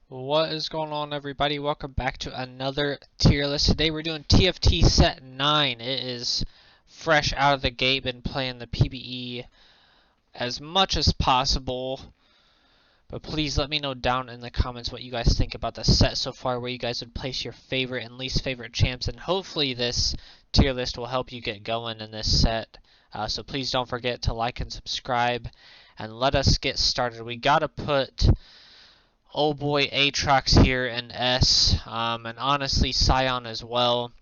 What is going on, everybody? Welcome back to another tier list. Today we're doing TFT Set 9. It is fresh out of the gate. Been playing the PvE as much as possible. But please let me know down in the comments what you guys think about the set so far, where you guys would place your favorite and least favorite champs. And hopefully this tier list will help you get going in this set. So please don't forget to like and subscribe. And let us get started. We gotta put old boy Aatrox here in S, and honestly Scion as well.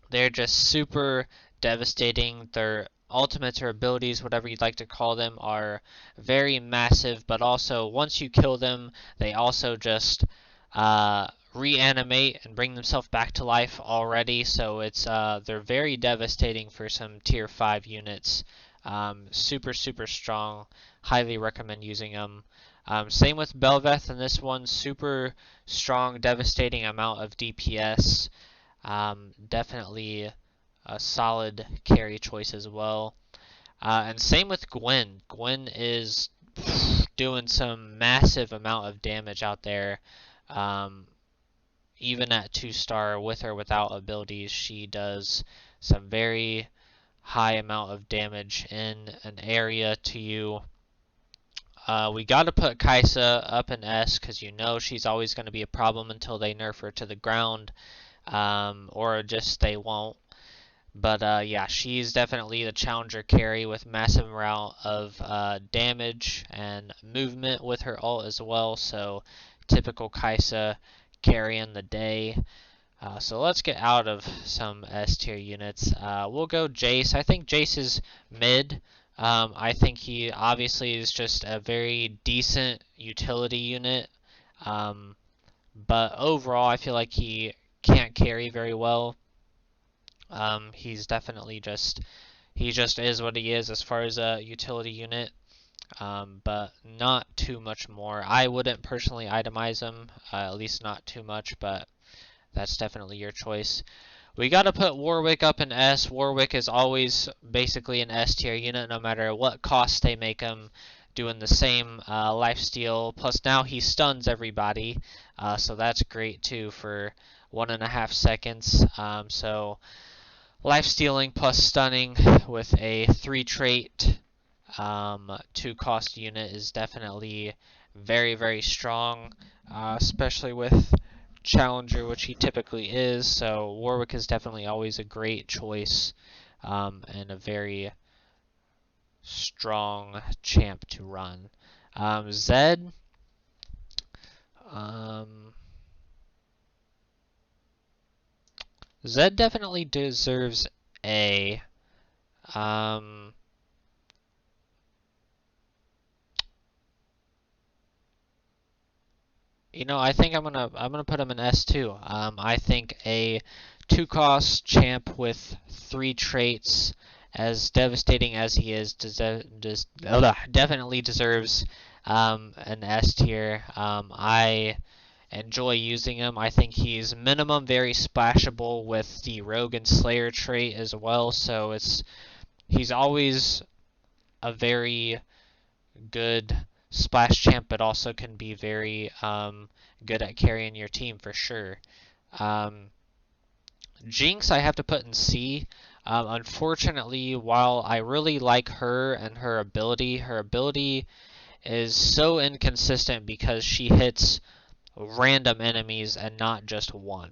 They're just super devastating. Their ultimates or abilities, whatever you'd like to call them, are very massive, but also once you kill them, they also just reanimate and bring themselves back to life already. So it's they're very devastating for some tier 5 units. Super strong. Highly recommend using them. Same with Belveth, and this one super strong, devastating amount of DPS. Definitely a solid carry choice as well. And same with Gwen. Gwen is doing some massive amount of damage out there. Even at 2-star, with or without abilities, she does some very high amount of damage in an area to you. We got to put Kaisa up in S because you know she's always going to be a problem until they nerf her to the ground, or just they won't. But yeah, she's definitely the challenger carry with massive amount of damage and movement with her ult as well. So typical Kaisa carrying the day. So let's get out of some S tier units. We'll go Jace. I think Jace is mid. I think he obviously is just a very decent utility unit. But overall, I feel like he can't carry very well. He's definitely he just is what he is as far as a utility unit. But not too much more. I wouldn't personally itemize him, at least not too much, but that's definitely your choice. We got to put Warwick up in S. Warwick is always basically an S tier unit, no matter what cost they make him, doing the same lifesteal. Plus now he stuns everybody, so that's great too for 1.5 seconds. So lifestealing plus stunning with a 3 trait 2 cost unit is definitely very strong, especially with challenger, which he typically is. So Warwick is definitely always a great choice, and a very strong champ to run. Zed, Zed definitely deserves A. You know, I think I'm gonna put him in S too. I think a 2-cost champ with 3 traits, as devastating as he is, definitely deserves an S tier. I enjoy using him. I think he's minimum very splashable with the Rogue and Slayer trait as well. So he's always a very good splash champ, but also can be very good at carrying your team for sure. Jinx I have to put in C. Unfortunately, while I really like her and her ability is so inconsistent because she hits random enemies and not just one.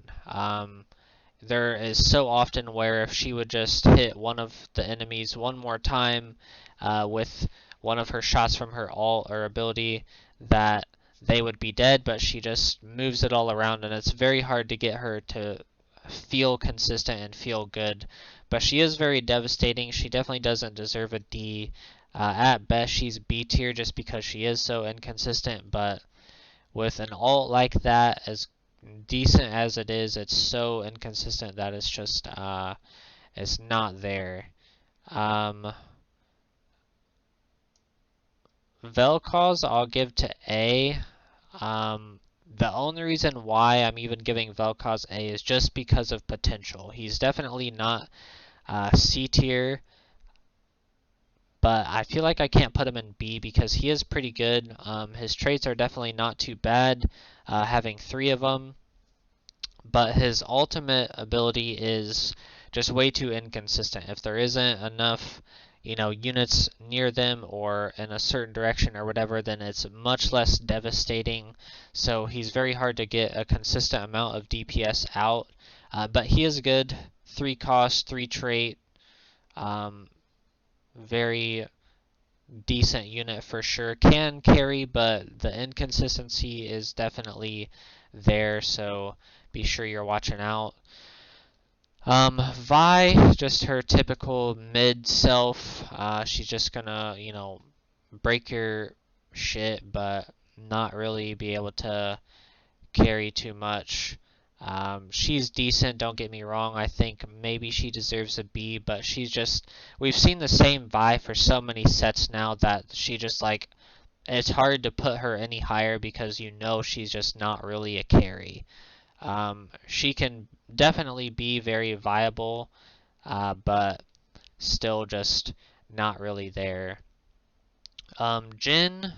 There is so often where if she would just hit one of the enemies one more time with one of her shots from her ult or ability, that they would be dead, but she just moves it all around, and it's very hard to get her to feel consistent and feel good. But she is very devastating. She definitely doesn't deserve a D. At best, she's B tier just because she is so inconsistent, but with an ult like that, as decent as it is, it's so inconsistent that it's just it's not there. Vel'Koz I'll give to A. The only reason why I'm even giving Vel'Koz A is just because of potential. He's definitely not C tier, but I feel like I can't put him in B because he is pretty good. His traits are definitely not too bad, having 3 of them, but his ultimate ability is just way too inconsistent. If there isn't enough, units near them or in a certain direction or whatever, then it's much less devastating. So he's very hard to get a consistent amount of DPS out. But he is good. 3 cost, 3 trait. Very decent unit for sure. Can carry, but the inconsistency is definitely there, so be sure you're watching out. Vi, just her typical mid self. She's just gonna, break your shit, but not really be able to carry too much. She's decent, don't get me wrong. I think maybe she deserves a B, but we've seen the same Vi for so many sets now that she just it's hard to put her any higher because she's just not really a carry. She can definitely be very viable, but still just not really there. Jhin,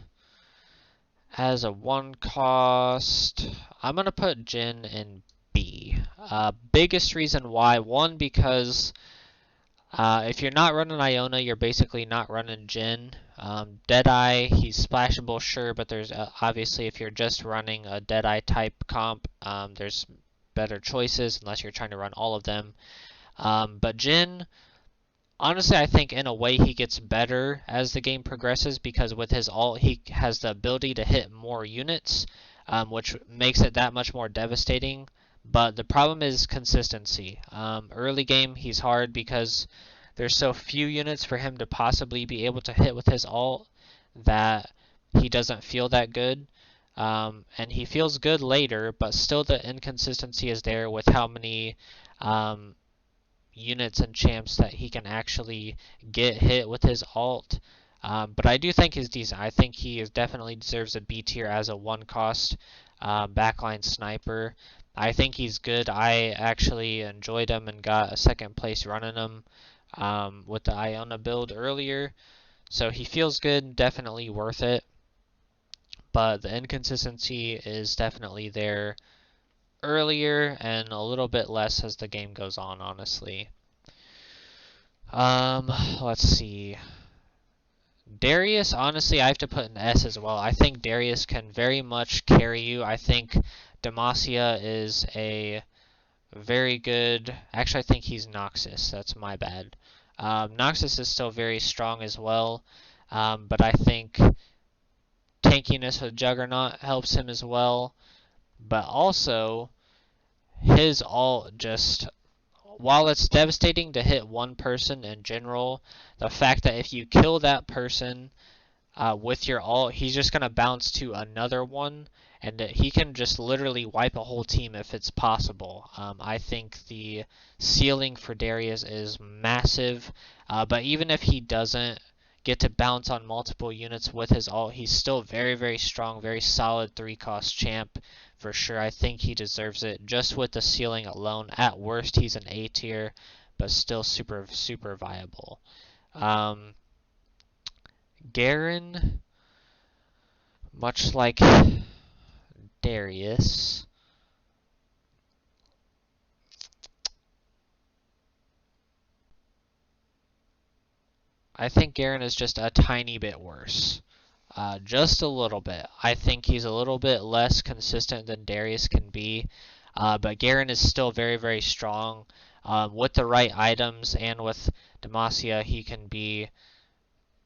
as a 1 cost, I'm going to put Jhin in B. Biggest reason why, 1, because if you're not running Iona, you're basically not running Jhin. Deadeye, he's splashable, sure, but there's obviously, if you're just running a Deadeye type comp, there's better choices unless you're trying to run all of them. But Jhin, honestly, I think in a way he gets better as the game progresses because with his ult, he has the ability to hit more units, which makes it that much more devastating. But the problem is consistency. Early game, he's hard because there's so few units for him to possibly be able to hit with his ult that he doesn't feel that good. And he feels good later, but still the inconsistency is there with how many units and champs that he can actually get hit with his ult. But I do think he's decent. I think he definitely deserves a B tier as a 1 cost backline sniper. I think he's good. I actually enjoyed him and got a 2nd place running him with the Iona build earlier. So he feels good, definitely worth it. But the inconsistency is definitely there earlier and a little bit less as the game goes on, honestly. Let's see. Darius, honestly, I have to put an S as well. I think Darius can very much carry you. I think Demacia is a very good... Actually, I think he's Noxus. That's my bad. Noxus is still very strong as well, but I think tankiness with Juggernaut helps him as well. But also, his ult just... While it's devastating to hit one person in general, the fact that if you kill that person with your ult, he's just going to bounce to another one, and he can just literally wipe a whole team if it's possible. I think the ceiling for Darius is massive, but even if he doesn't get to bounce on multiple units with his ult, he's still very, very strong, very solid 3-cost champ for sure. I think he deserves it just with the ceiling alone. At worst, he's an A tier, but still super, super viable. Garen, much like Darius, I think Garen is just a tiny bit worse. Just a little bit. I think he's a little bit less consistent than Darius can be, but Garen is still very, very strong. With the right items and with Demacia, he can be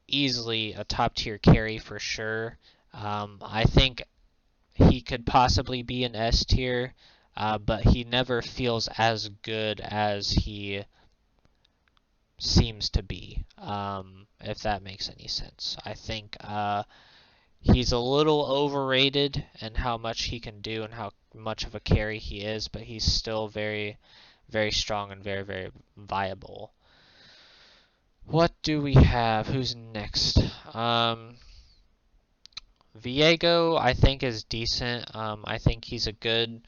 easily a top tier carry for sure. I think he could possibly be an S tier, but he never feels as good as he seems to be, if that makes any sense. I think he's a little overrated in how much he can do and how much of a carry he is, but he's still very, very strong and very, very viable. What do we have? Who's next? Viego, I think, is decent. I think he's a good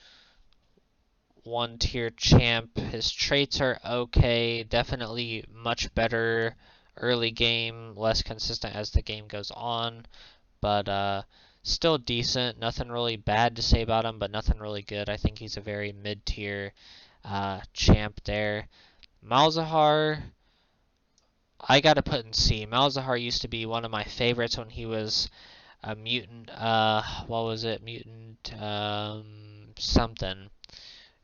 1-tier champ. His traits are okay, definitely much better early game, less consistent as the game goes on, but still decent. Nothing really bad to say about him, but nothing really good. I think he's a very mid-tier champ there. Malzahar, I gotta put in C. Malzahar used to be one of my favorites when he was a mutant. What was it? Mutant something.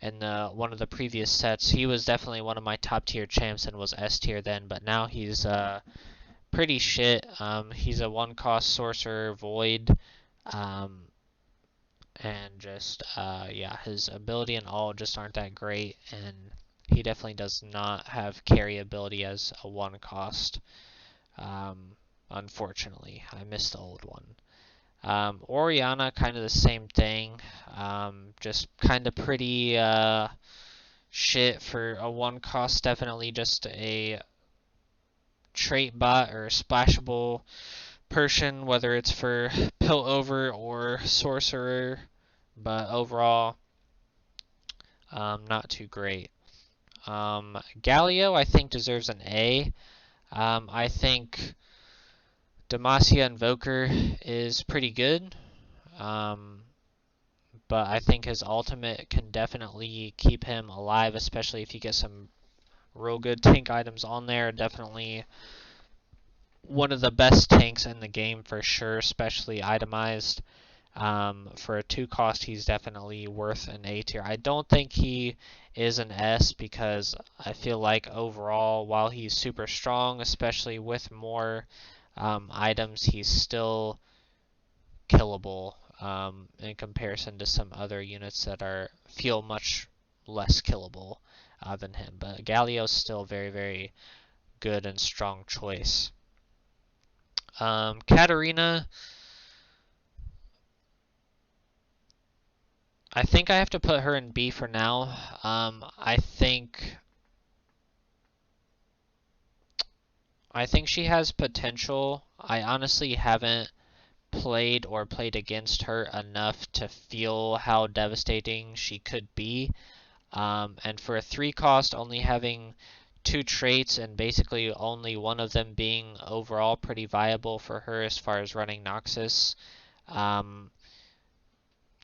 In one of the previous sets, he was definitely one of my top tier champs and was S tier then. But now he's pretty shit. He's a one cost sorcerer void. Um, and just yeah, his ability and all just aren't that great, and he definitely does not have carry ability as a one cost. Unfortunately, I missed the old one. Oriana, kind of the same thing. Just kind of pretty shit for a one cost. Definitely just a trait bot or splashable person, whether it's for pill over or sorcerer. But overall, not too great. Galio, I think, deserves an A. I think Demacia Invoker is pretty good, but I think his ultimate can definitely keep him alive, especially if you get some real good tank items on there. Definitely one of the best tanks in the game for sure, especially itemized. For a 2 cost, he's definitely worth an A tier. I don't think he is an S because I feel like overall, while he's super strong, especially with more items, he's still killable in comparison to some other units that feel much less killable than him. But Galio's still very, very good and strong choice. Katarina, I think I have to put her in B for now. I think she has potential. I honestly haven't played against her enough to feel how devastating she could be. And for a 3 cost, only having 2 traits and basically only one of them being overall pretty viable for her as far as running Noxus,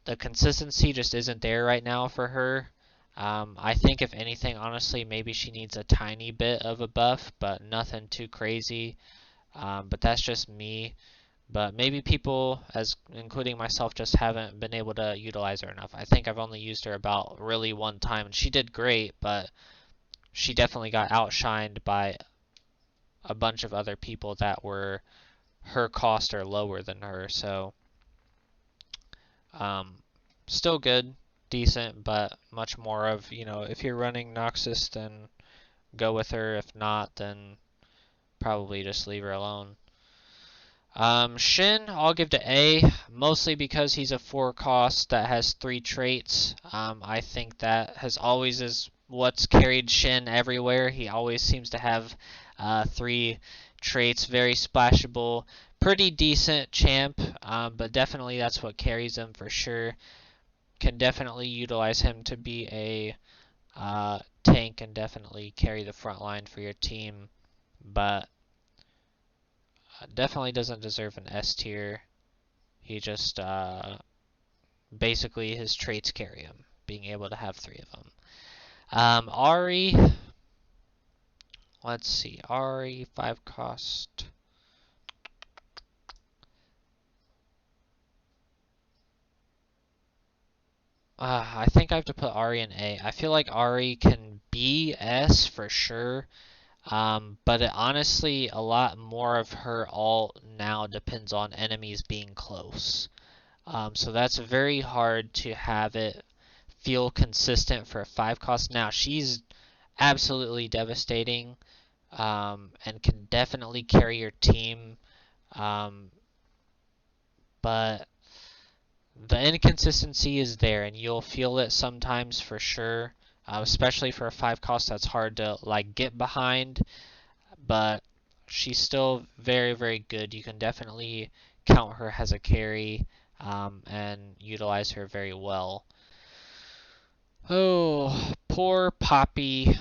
the consistency just isn't there right now for her. I think if anything, honestly, maybe she needs a tiny bit of a buff, but nothing too crazy. But that's just me. But maybe people, as including myself, just haven't been able to utilize her enough. I think I've only used her about really one time, and she did great, but she definitely got outshined by a bunch of other people that were her cost or lower than her. So still good, decent, but much more of, if you're running Noxus, then go with her. If not, then probably just leave her alone. Shin, I'll give to A, mostly because he's a 4 cost that has 3 traits. I think that has always is what's carried Shin everywhere. He always seems to have 3 traits, very splashable, pretty decent champ, but definitely that's what carries him for sure. Can definitely utilize him to be a tank and definitely carry the front line for your team, but definitely doesn't deserve an S tier. He just basically his traits carry him, being able to have 3 of them. Ari, let's see, Ari 5 cost. I think I have to put Ari in A. I feel like Ari can be S for sure. But honestly, a lot more of her ult now depends on enemies being close. So that's very hard to have it feel consistent for a 5 cost. Now, she's absolutely devastating and can definitely carry your team. But the inconsistency is there, and you'll feel it sometimes for sure. Especially for a 5 cost, that's hard to get behind, but she's still very, very good. You can definitely count her as a carry and utilize her very well. Oh, poor Poppy.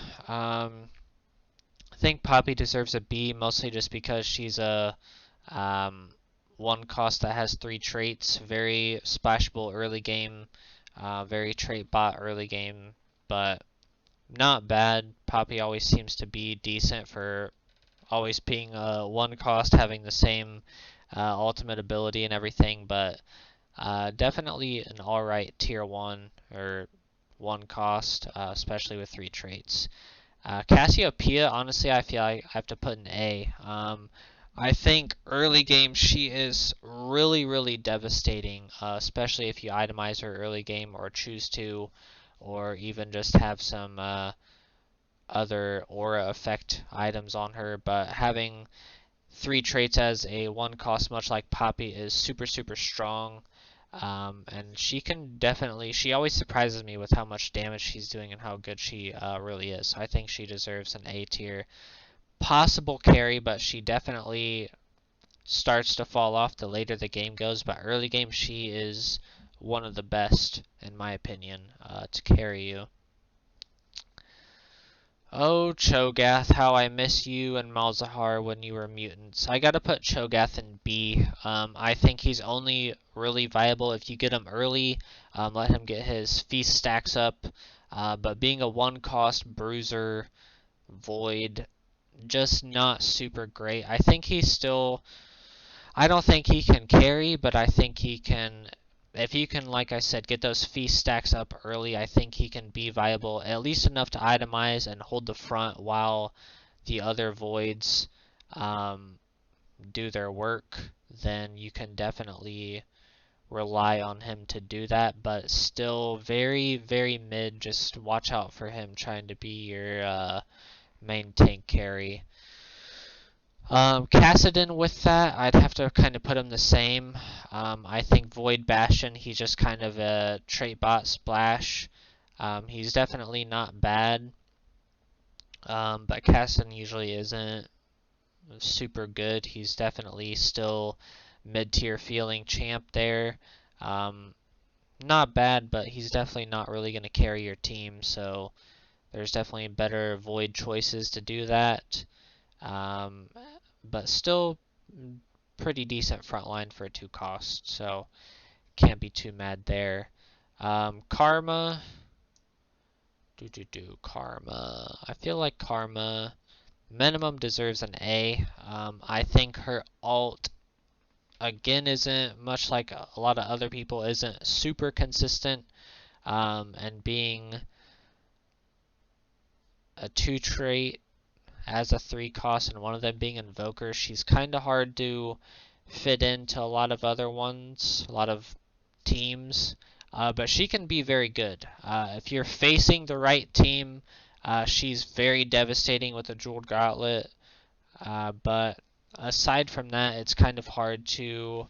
think Poppy deserves a B, mostly just because she's a um, one cost that has 3 traits. Very splashable early game, very trait bot early game, but not bad. Poppy always seems to be decent for always being a one cost, having the same ultimate ability and everything, but definitely an alright tier 1 or 1 cost, especially with 3 traits. Cassiopeia, honestly, I feel like I have to put an A. I think early game she is really, really devastating, especially if you itemize her early game or choose to, or even just have some other aura effect items on her. But having 3 traits as a 1 cost, much like Poppy, is super, super strong. And she can definitely, she always surprises me with how much damage she's doing and how good she really is. So I think she deserves an A tier. Possible carry, but she definitely starts to fall off the later the game goes. But early game, she is one of the best, in my opinion, to carry you. Oh, Cho'Gath, how I miss you and Malzahar when you were mutants. I gotta put Cho'Gath in B. I think he's only really viable if you get him early, let him get his feast stacks up. But being a 1 cost bruiser, void, just not super great. I think he's still. I don't think he can carry, but I think he can. If you can, like I said, get those feast stacks up early, I think he can be viable, at least enough to itemize and hold the front while the other voids do their work. Then you can definitely rely on him to do that, but still very, very mid. Just watch out for him trying to be your main tank carry. Kassadin with that, I'd have to kind of put him the same. I think Void Bastion, he's just kind of a trait bot splash. He's definitely not bad, but Kassadin usually isn't super good. He's definitely still mid-tier feeling champ there. Not bad, but he's definitely not really going to carry your team, so there's definitely better Void choices to do that. But still pretty decent front line for a 2 cost, so can't be too mad there. Karma. Karma. I feel like Karma minimum deserves an A. I think her alt, again, isn't much like a lot of other people, isn't super consistent. And being a 2 trait as a 3 cost and one of them being Invoker, she's kind of hard to fit into a lot of other ones, a lot of teams, but she can be very good. If you're facing the right team, she's very devastating with a Jeweled Gauntlet, but aside from that, it's kind of hard to.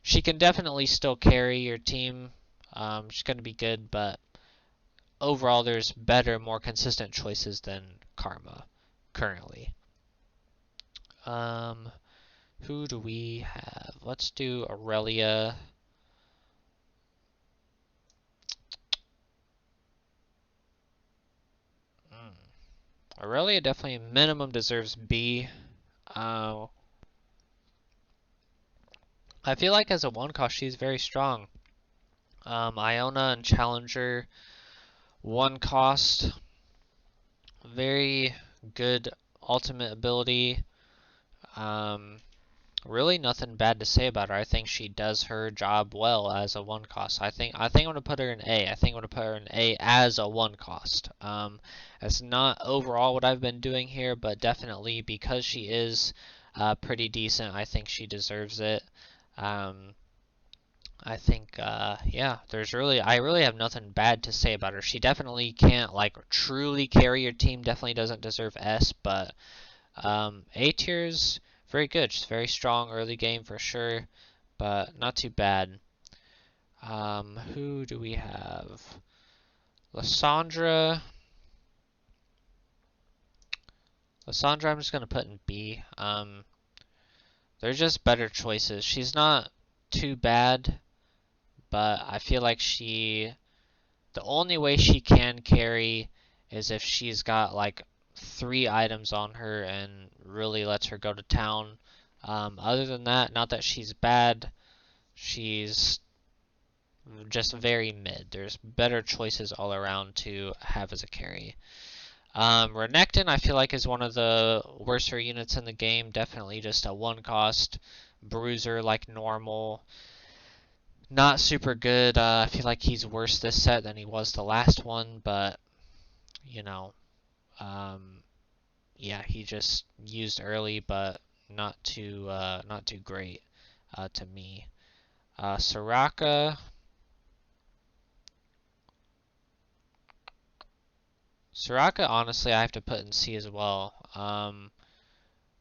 She can definitely still carry your team. She's going to be good, but overall, there's better, more consistent choices than Karma currently. Who do we have? Let's do Aurelia. Aurelia definitely minimum deserves B. I feel like as a 1 cost, she's very strong. Iona and Challenger, 1 cost, very good ultimate ability. Really nothing bad to say about her. I think she does her job well as a 1 cost. I think I'm gonna put her in A. I think I'm gonna put her in A as a 1 cost. That's not overall what I've been doing here, but definitely because she is pretty decent, I think she deserves it. I think yeah, I really have nothing bad to say about her. She definitely can't like truly carry your team. Definitely doesn't deserve S, but A tier's very good. She's very strong early game for sure, but not too bad. Who do we have? Lysandra. Lysandra, I'm just gonna put in B. They're just better choices. She's not too bad, but I feel like the only way she can carry is if she's got like 3 items on her and really lets her go to town. Other than that, not that she's bad, she's just very mid. There's better choices all around to have as a carry. Renekton, I feel like, is one of the worser units in the game. Definitely just a 1-cost bruiser like normal. Not super good. I feel like he's worse this set than he was the last one, but, you know, yeah, he just used early, but not too great to me. Soraka. Soraka, honestly, I have to put in C as well.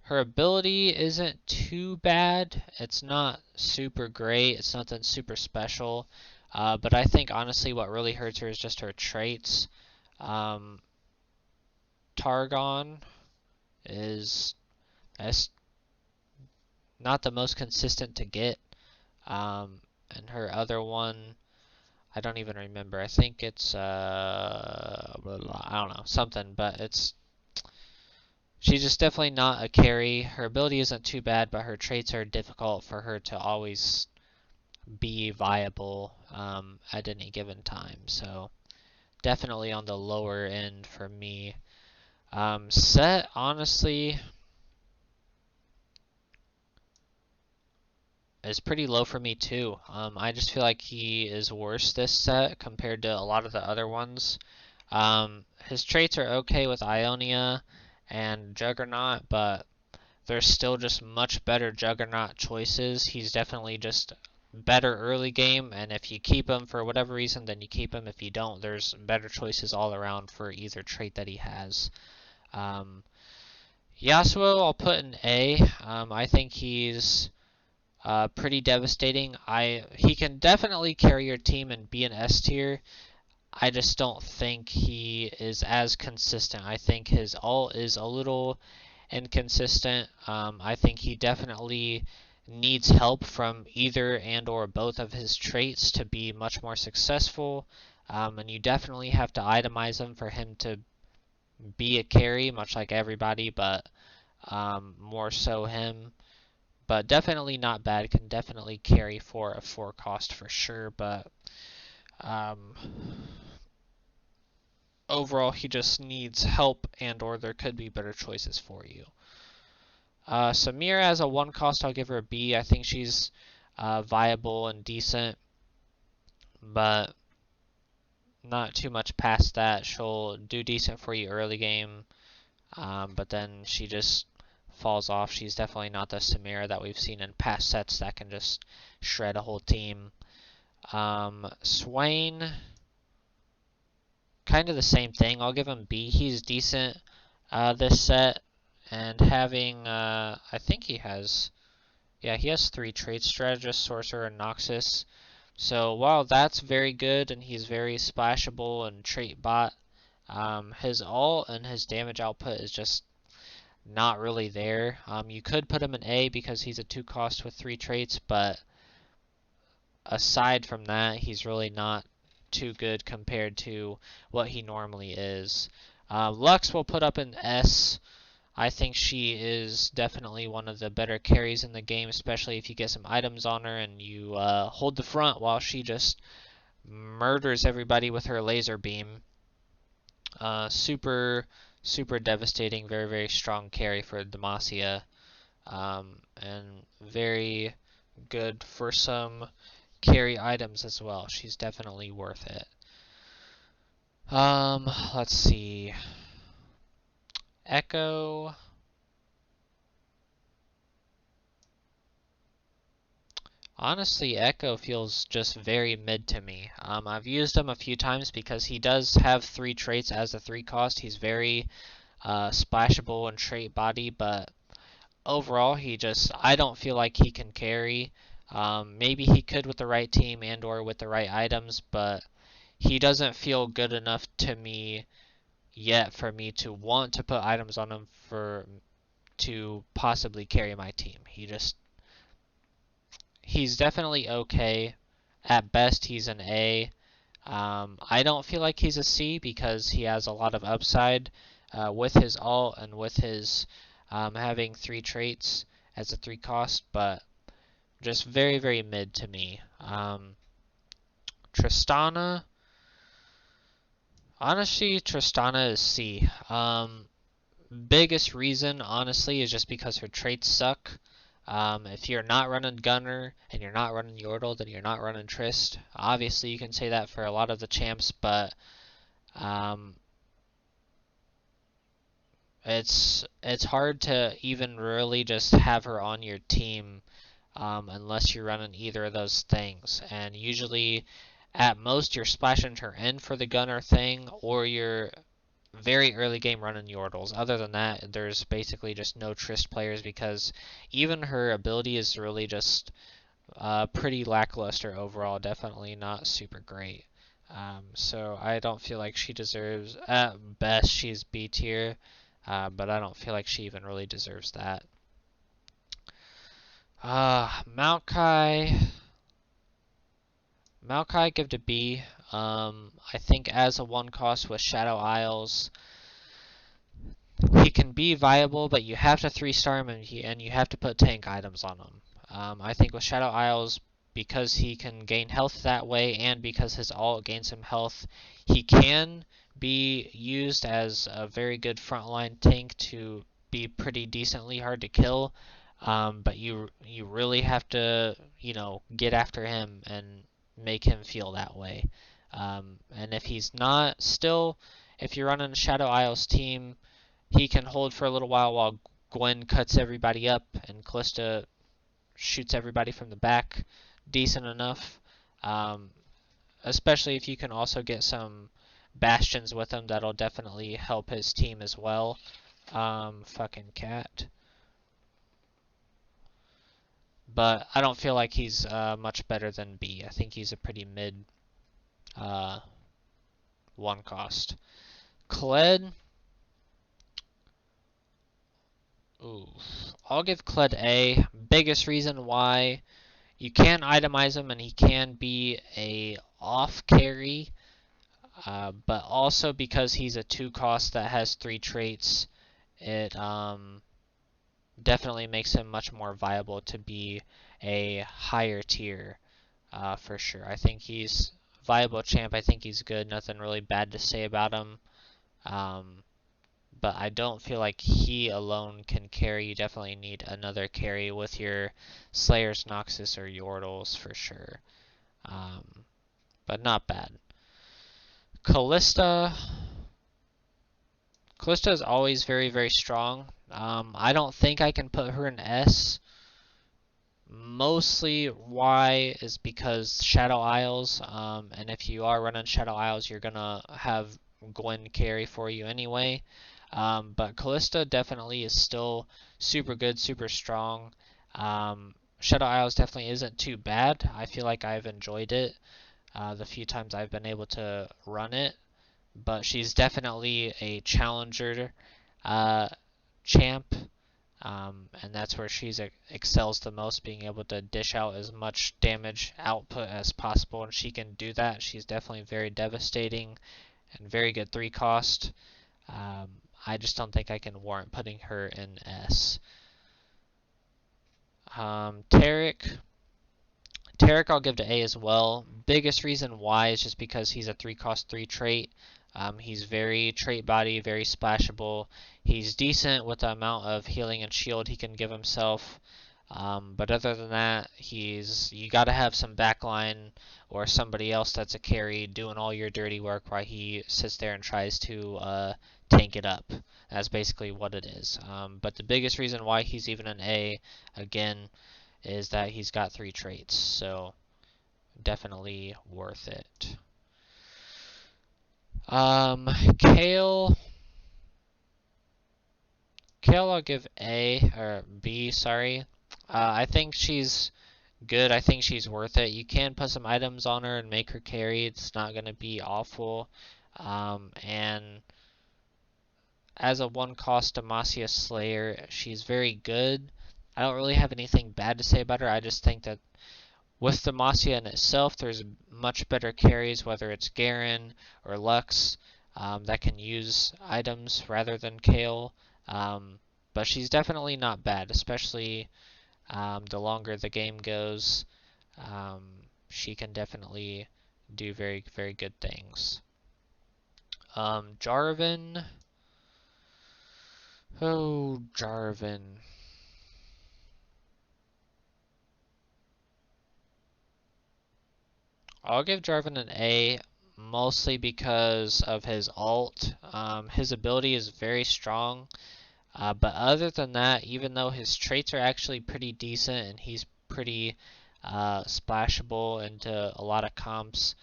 Her ability isn't too bad. It's not super great. It's nothing super special. But I think, honestly, what really hurts her is just her traits. Targon is not the most consistent to get. And her other one, I don't even remember. I think it's, I don't know, something, but she's just definitely not a carry. Her ability isn't too bad, but her traits are difficult for her to always be viable at any given time. So definitely on the lower end for me. Set, honestly, is pretty low for me too. I just feel like he is worse this set compared to a lot of the other ones. His traits are okay with Ionia and Juggernaut, but there's still just much better Juggernaut choices. He's definitely just better early game, and if you keep him for whatever reason, then you keep him. If you don't, there's better choices all around for either trait that he has. Yasuo, I'll put an A. I think he's pretty devastating. He can definitely carry your team and be an S tier. I just don't think he is as consistent. I think his ult is a little inconsistent. I think he definitely needs help from either and or both of his traits to be much more successful. And you definitely have to itemize him for him to be a carry, much like everybody, but more so him. But definitely not bad. Can definitely carry for a 4-cost for sure. But overall, he just needs help, and or there could be better choices for you. Samira as a 1-cost, I'll give her a B. I think she's viable and decent, but not too much past that. She'll do decent for you early game, but then she just falls off. She's definitely not the Samira that we've seen in past sets that can just shred a whole team. Swain, kind of the same thing. I'll give him B. He's decent this set, and having, I think he has 3 traits: Strategist, Sorcerer, and Noxus. So while that's very good and he's very splashable and trait bot, his ult and his damage output is just not really there. You could put him in A because he's a 2-cost with 3 traits, but aside from that, he's really not too good compared to what he normally is. Lux will put up an S. I think she is definitely one of the better carries in the game, especially if you get some items on her and you hold the front while she just murders everybody with her laser beam. Super devastating, very, very strong carry for Demacia, and very good for some carry items as well. She's definitely worth it. Let's see. Echo. Honestly, Echo feels just very mid to me. I've used him a few times because he does have 3 traits as a 3-cost. He's very splashable and trait body, but overall, I don't feel like he can carry. Maybe he could with the right team and or with the right items, but he doesn't feel good enough to me yet for me to want to put items on him to possibly carry my team. He's definitely okay. At best, he's an A. I don't feel like he's a C because he has a lot of upside. with his ult and with his having 3 traits as a 3 cost, but just very, very mid to me. Tristana, honestly, Tristana is C. Biggest reason, honestly, is just because her traits suck. If you're not running Gunner and you're not running Yordle, then you're not running Trist. Obviously, you can say that for a lot of the champs, but it's hard to even really just have her on your team unless you're running either of those things. And usually, at most, you're splashing her in for the Gunner thing, or you're very early game running Yordles. Other than that, there's basically just no Trist players because even her ability is really just pretty lackluster overall. Definitely not super great. So I don't feel like she deserves, at best, she's B tier, but I don't feel like she even really deserves that. Maokai, give to B. I think as a 1 cost with Shadow Isles, he can be viable, but you have to 3-star him and you have to put tank items on him. I think with Shadow Isles, because he can gain health that way and because his ult gains him health, he can be used as a very good frontline tank to be pretty decently hard to kill. But you really have to, get after him and make him feel that way. And if he's not still, if you're running a Shadow Isles team, he can hold for a little while Gwen cuts everybody up and Callista shoots everybody from the back decent enough. Especially if you can also get some bastions with him, that'll definitely help his team as well. Fucking cat. But I don't feel like he's much better than B. I think he's a pretty mid 1 cost. Kled. Ooh, I'll give Kled A. Biggest reason why, you can itemize him and he can be a off carry, but also because he's a 2 cost that has 3 traits, it definitely makes him much more viable to be a higher tier for sure. I think he's viable champ. I think he's good. Nothing really bad to say about him. But I don't feel like he alone can carry. You definitely need another carry with your Slayers, Noxus, or Yordles for sure. But not bad. Callista. Callista is always very, very strong. I don't think I can put her in S. Mostly why is because Shadow Isles, and if you are running Shadow Isles, you're gonna have Gwen carry for you anyway. But Callista definitely is still super good, super strong. Shadow Isles definitely isn't too bad. I feel like I've enjoyed it the few times I've been able to run it. But she's definitely a challenger champ. And that's where she excels the most, being able to dish out as much damage output as possible. And she can do that. She's definitely very devastating and very good 3 cost. I just don't think I can warrant putting her in S. Taric I'll give to A as well. Biggest reason why is just because he's a 3 cost 3 trait. He's very trait body, very splashable. He's decent with the amount of healing and shield he can give himself. But other than that, you got to have some backline or somebody else that's a carry doing all your dirty work while he sits there and tries to tank it up. That's basically what it is. But the biggest reason why he's even an A, again, is that he's got 3 traits. So definitely worth it. Kale I'll give A, or B, sorry. I think she's good. I think she's worth it. You can put some items on her and make her carry. It's not going to be awful. And as a 1 cost Demacia Slayer, she's very good. I don't really have anything bad to say about her. I just think that with Demacia in itself, there's much better carries, whether it's Garen or Lux. that can use items rather than Kale. But she's definitely not bad, especially the longer the game goes. Um, she can definitely do very, very good things. Jarvan. Oh, Jarvan. I'll give Jarvan an A, mostly because of his ult. His ability is very strong, but other than that, even though his traits are actually pretty decent and he's pretty splashable into a lot of comps,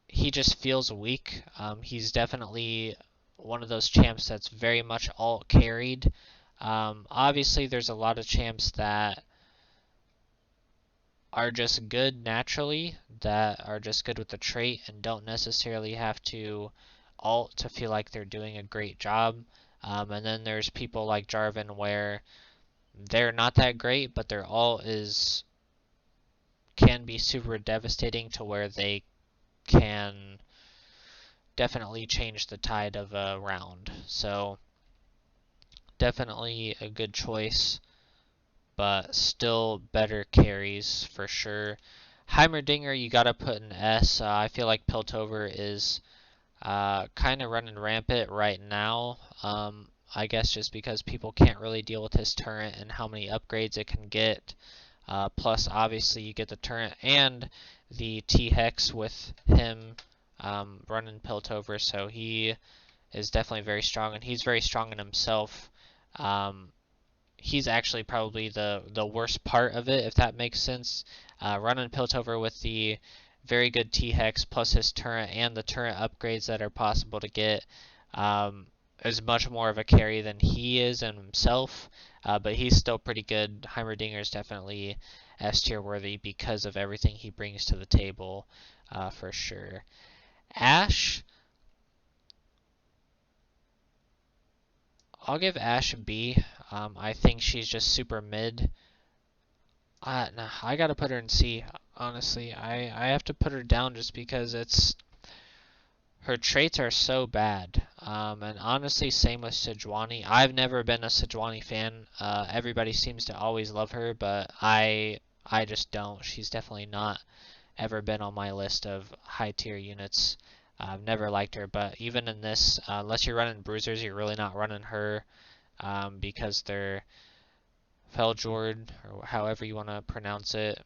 he just feels weak. He's definitely one of those champs that's very much alt carried. Obviously, there's a lot of champs that are just good naturally, that are just good with the trait and don't necessarily have to alt to feel like they're doing a great job. And then there's people like Jarvan where they're not that great, but their alt can be super devastating to where they can definitely change the tide of a round. So definitely a good choice, but still better carries for sure. Heimerdinger, you gotta put an S. I feel like Piltover is kind of running rampant right now. I guess just because people can't really deal with his turret and how many upgrades it can get. Plus, obviously, you get the turret and the T-Hex with him running Piltover, so he is definitely very strong, and he's very strong in himself. He's actually probably the worst part of it, if that makes sense. Running Piltover with the very good T-Hex plus his turret and the turret upgrades that are possible to get is much more of a carry than he is in himself, but he's still pretty good. Heimerdinger is definitely S tier worthy because of everything he brings to the table, for sure. Ashe, I'll give Ashe a B. I think she's just super mid. Nah, I gotta put her in C. Honestly, I have to put her down just because her traits are so bad. And honestly, same with Sejuani. I've never been a Sejuani fan. Everybody seems to always love her, but I just don't. She's definitely not ever been on my list of high tier units. I've never liked her, but even in this, unless you're running bruisers, you're really not running her because they're Feljord, or however you want to pronounce it.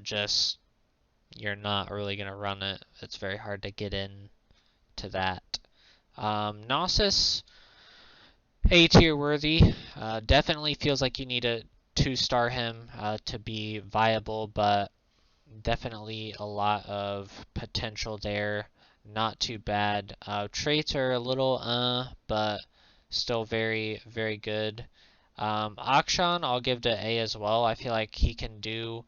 Just you're not really going to run it. It's very hard to get in to that. Gnosis, A tier worthy. Definitely feels like you need to 2-star him to be viable, but definitely a lot of potential there. Not too bad. Traits are a little but still very, very good. Akshan, I'll give to A as well. I feel like he can do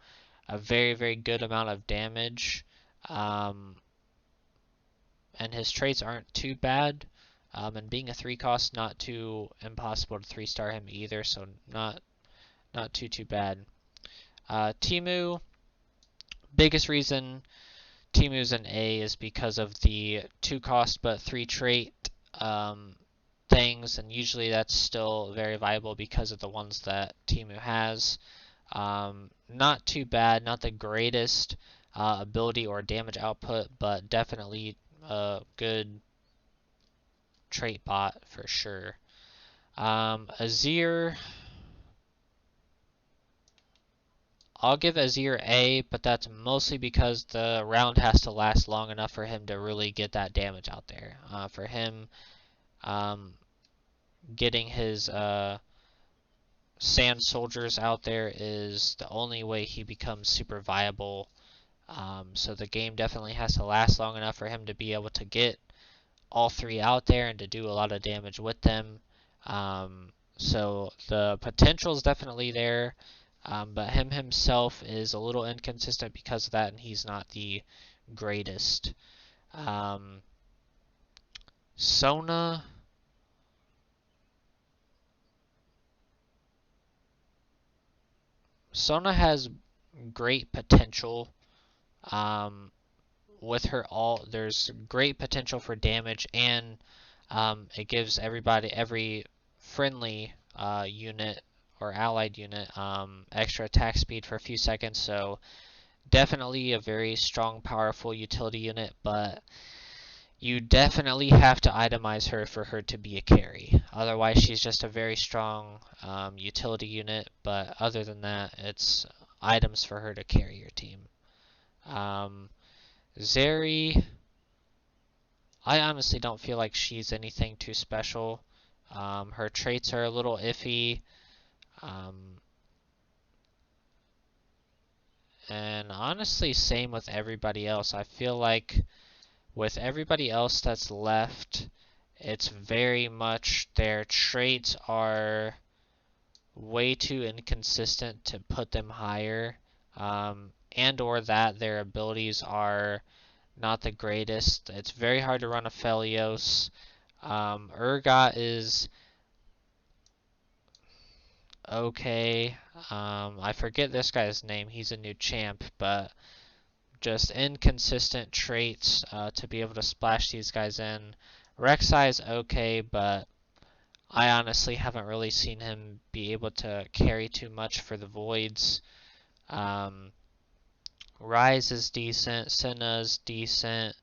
a very, very good amount of damage. And his traits aren't too bad. And being a 3-cost, not too impossible to 3-star him either, so not too bad. Timu, biggest reason Timu's an A is because of the 2-cost but 3-trait things, and usually that's still very viable because of the ones that Timu has. Not too bad, not the greatest ability or damage output, but definitely a good trait bot for sure. Azir, I'll give Azir A, but that's mostly because the round has to last long enough for him to really get that damage out there. For him, getting his sand soldiers out there is the only way he becomes super viable. So the game definitely has to last long enough for him to be able to get all 3 out there and to do a lot of damage with them. So the potential is definitely there, but him himself is a little inconsistent because of that, and he's not the greatest. Sona, Sona has great potential. with her ult, there's great potential for damage, and it gives every friendly unit or allied unit extra attack speed for a few seconds. So definitely a very strong, powerful utility unit, but you definitely have to itemize her for her to be a carry. Otherwise, she's just a very strong utility unit, but other than that, it's items for her to carry your team. Zeri, I honestly don't feel like she's anything too special. Her traits are a little iffy. And honestly, same with everybody else. I feel like with everybody else that's left, it's very much their traits are way too inconsistent to put them higher, and or that their abilities are not the greatest. It's very hard to run a Felios. Urgot is okay. I forget this guy's name. He's a new champ, but just inconsistent traits to be able to splash these guys in. Rek'Sai is okay, but I honestly haven't really seen him be able to carry too much for the Voids. Ryze is decent, Senna's decent,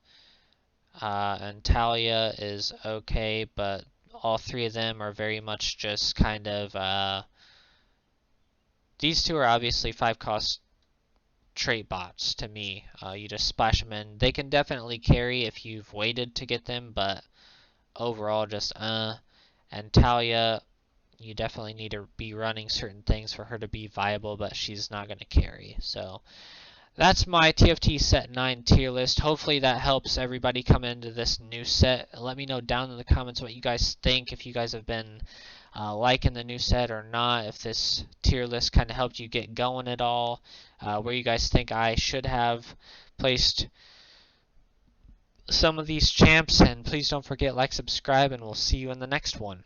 and Talia is okay, but all three of them are very much just kind of these two are obviously 5-cost trait bots to me. You just splash them in. They can definitely carry if you've waited to get them, but overall just And Talia, you definitely need to be running certain things for her to be viable, but she's not going to carry. So that's my TFT Set 9 tier list. Hopefully that helps everybody come into this new set. Let me know down in the comments what you guys think, if you guys have been liking the new set or not, if this tier list kind of helped you get going at all, where you guys think I should have placed some of these champs. And please don't forget, like, subscribe, and we'll see you in the next one.